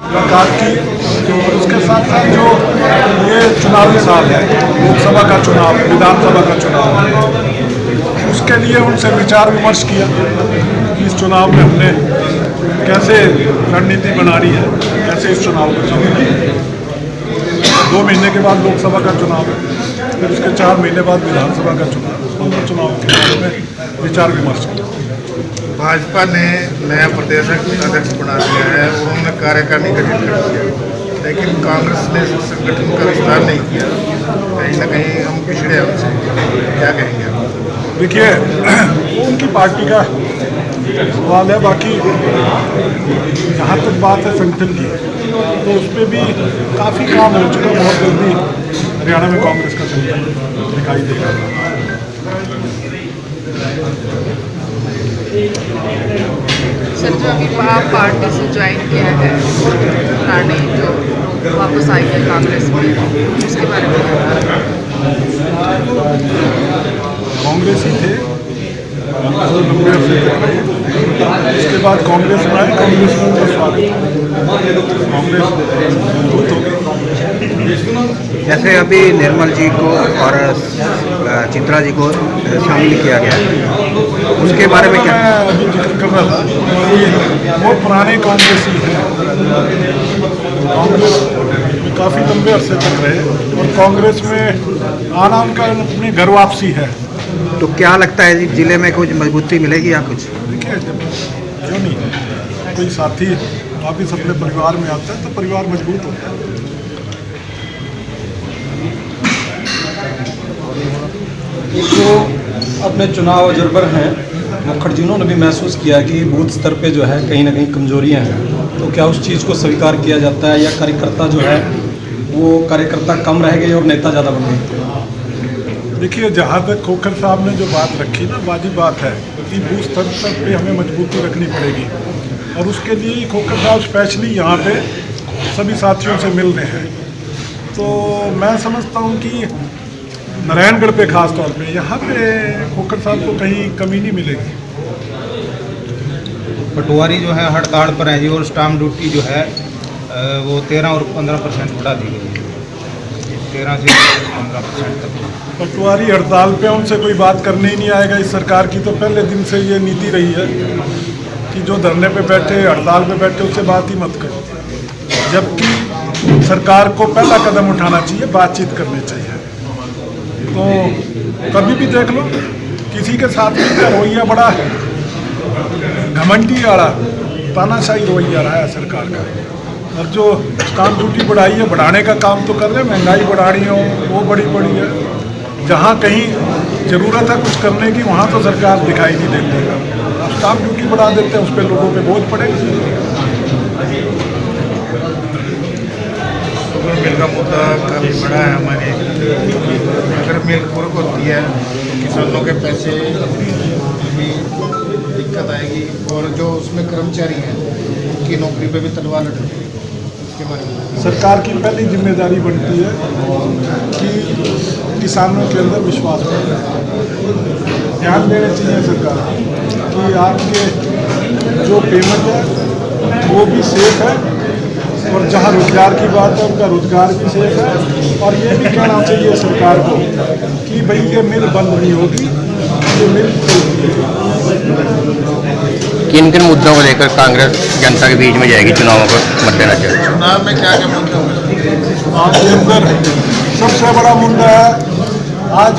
मुलाकात की। और उसके साथ साथ जो ये चुनावी साल है, लोकसभा का चुनाव, विधानसभा का चुनाव, उसके लिए उनसे विचार विमर्श किया कि इस चुनाव में हमने कैसे रणनीति बनानी है, कैसे इस चुनाव को चलाना है। 2 महीने के बाद लोकसभा का चुनाव है, फिर उसके 4 महीने बाद विधानसभा का चुनाव, दोनों चुनाव के बारे में विचार विमर्श किया। भाजपा ने नया प्रदेश अध्यक्ष बना दिया है और उन्होंने कार्यकारिणी गठित कर दिया, लेकिन कांग्रेस ने संगठन का विस्तार नहीं किया। कहीं ना कहीं हम पिछड़े हैं उनसे, क्या कहेंगे आप? देखिए, वो उनकी पार्टी का सवाल है। बाकी जहाँ तक बात है संगठन की, तो उस पर भी काफ़ी काम हो चुका। बहुत जल्दी हरियाणा में कांग्रेस का संगठन दिखाई देगा। सर, जो अभी आप पार्टी से ज्वाइन किया है, पुराने जो वापस आई है कांग्रेस में, उसके बारे में कांग्रेस ही थे, लंबे अरसे तक रहे। उसके बाद कांग्रेस में आए, कांग्रेस में उनका स्वागत, कांग्रेस मजबूत हो गई। जैसे अभी निर्मल जी को और चित्रा जी को शामिल किया गया है, उसके बारे में क्या? मैं अभी जिक्र कर रहा था कि वो पुराने कांग्रेसी हैं, कांग्रेस में काफ़ी लंबे अरसे तक रहे और कांग्रेस में आना उनका अपनी घर वापसी है। तो क्या लगता है जी, जिले में कुछ मजबूती मिलेगी या कुछ? देखिए, क्यों नहीं, कोई साथी वापिस अपने परिवार में आता है तो परिवार मजबूत होता है। जो अपने चुनाव अजर्बर हैं मुखर्जी जी, उन्होंने भी महसूस किया कि बूथ स्तर पे जो है कहीं ना कहीं कमजोरियां हैं, तो क्या उस चीज़ को स्वीकार किया जाता है या कार्यकर्ता जो है वो कार्यकर्ता कम रह गए और नेता ज़्यादा बन गए? देखिए, जहाँ तक खोखर साहब ने जो बात रखी ना, वाजिब बात है कि बूथ स्तर पे हमें मजबूती रखनी पड़ेगी और उसके लिए खोखर साहब स्पेशली यहाँ पे सभी साथियों से मिल रहे हैं। तो मैं समझता हूँ कि नारायणगढ़ पे खास तौर पे यहाँ पे खोखर साहब को कहीं कमी नहीं मिलेगी। पटवारी जो है हड़ताल पर है जी, और स्टाम्प ड्यूटी जो है वो 13 और 15% बढ़ा दी गई है, 13 से 15% तक। पटवारी हड़ताल पे, उनसे कोई बात करने ही नहीं आएगा। इस सरकार की तो पहले दिन से ये नीति रही है कि जो धरने पे बैठे, हड़ताल पे बैठे, उससे बात ही मत करो। जबकि सरकार को पहला कदम उठाना चाहिए, बातचीत करनी चाहिए। तो कभी भी देख लो, किसी के साथ भी रवैया बड़ा घमंडी वाला, तानाशाही रवैया रहा है सरकार का। और जो स्टाम्प ड्यूटी बढ़ाई है, बढ़ाने का काम तो कर रहे हैं, महंगाई बढ़ानी हो वो बड़ी है। जहाँ कहीं ज़रूरत है कुछ करने की, वहाँ तो सरकार दिखाई नहीं देती है। अब स्टाम्प ड्यूटी बढ़ा देते हैं, उस पर लोगों पे बोझ पड़ेगा। शुगर मिल का मुद्दा काफ़ी बड़ा है हमारे। अगर मिल पूर्व होती है तो किसानों के पैसे भी दिक्कत आएगी और जो उसमें कर्मचारी हैं उनकी नौकरी पे भी तलवार लटकेगी। उसके बारे में सरकार की पहली जिम्मेदारी बनती है कि किसानों के अंदर विश्वास बढ़े। ध्यान देना चाहिए सरकार कि आपके जो पेमेंट है वो भी सेफ है, और जहाँ रोजगार की बात है उनका रोजगार भी सेफ है। और ये भी कहना चाहिए सरकार को कि भाई ये मिल बंद नहीं होगी, ये मिल चलती है। किन किन मुद्दों को लेकर कांग्रेस जनता के बीच में जाएगी चुनावों को मद्देनजर? चुनाव में क्या क्या मुद्दे होंगे? चुनाव के अंदर सबसे बड़ा मुद्दा है आज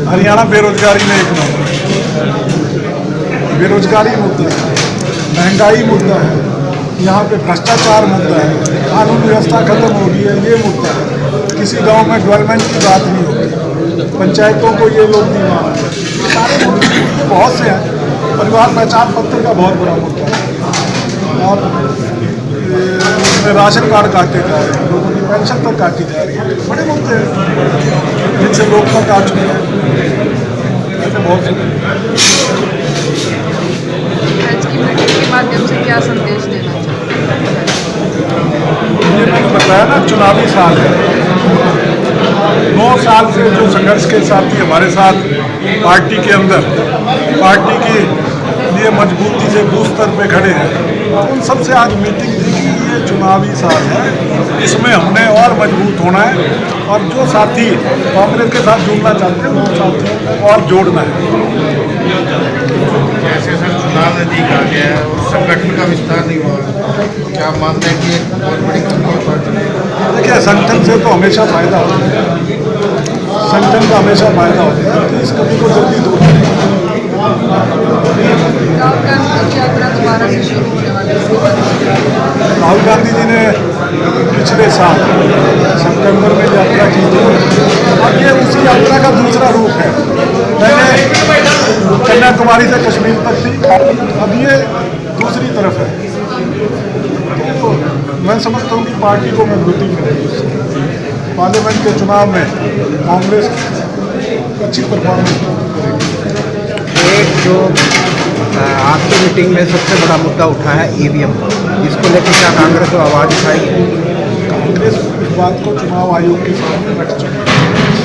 हरियाणा बेरोजगारी में एक नंबर है। बेरोजगारी मुद्दा है, महंगाई मुद्दा है, यहाँ पे भ्रष्टाचार मुद्दा है, कानून व्यवस्था खत्म हो गई है, ये मुद्दा है। किसी गांव में डेवलपमेंट की बात नहीं होती, पंचायतों को ये लोग नहीं मान रहे। सारे मुद्दे बहुत से हैं। परिवार पहचान पत्र का बहुत बड़ा मुद्दा है, और राशन कार्ड काटे जा रहे हैं, लोगों की पेंशन तक काटी जा रही है। बड़े मुद्दे हैं जिनसे लोग तक आ चुके हैं। ऐसे बहुत से आज की मीटिंग के माध्यम से क्या संदेश देना चाहते हैं? ये मैंने बताया ना, चुनावी साल है। 9 साल से जो संघर्ष के साथी हमारे साथ पार्टी के अंदर, पार्टी के लिए मजबूती से बूथ स्तर पे खड़े हैं, उन सबसे आज मीटिंग थी कि ये चुनावी साल है, इसमें हमने और मजबूत होना है और जो साथी कांग्रेस के साथ जुड़ना चाहते हैं उन साथियों को और जोड़ना है। जैसे सर चुनाव नजदीक आ गया है और संगठन का विस्तार नहीं हुआ, तो क्या आप मानते हैं कि एक बहुत बड़ी कमी है पार्टी में? देखिए, संगठन से तो हमेशा फायदा होता है, संगठन का हमेशा फायदा होता है, तो इस कमी को जल्दी दूर करें। राहुल गांधी की यात्रा दोबारा से शुरू होने वाली है। राहुल गांधी जी ने पिछले साल सितंबर में यात्रा की थी और ये उसी यात्रा का दूसरा रूप है। पहले कन्याकुमारी से कश्मीर तक थी, अब ये दूसरी तरफ है। तो मैं समझता हूँ कि पार्टी को मजबूती मिलेगी। पार्लियामेंट के चुनाव में कांग्रेस अच्छी परफॉर्मेंस करेगी। एक जो आपकी मीटिंग में सबसे बड़ा मुद्दा उठा है ईवीएम, इसको लेकर क्या कांग्रेस को आवाज़ उठाई है? कांग्रेस इस बात को चुनाव आयोग के सामने रख चुकी है।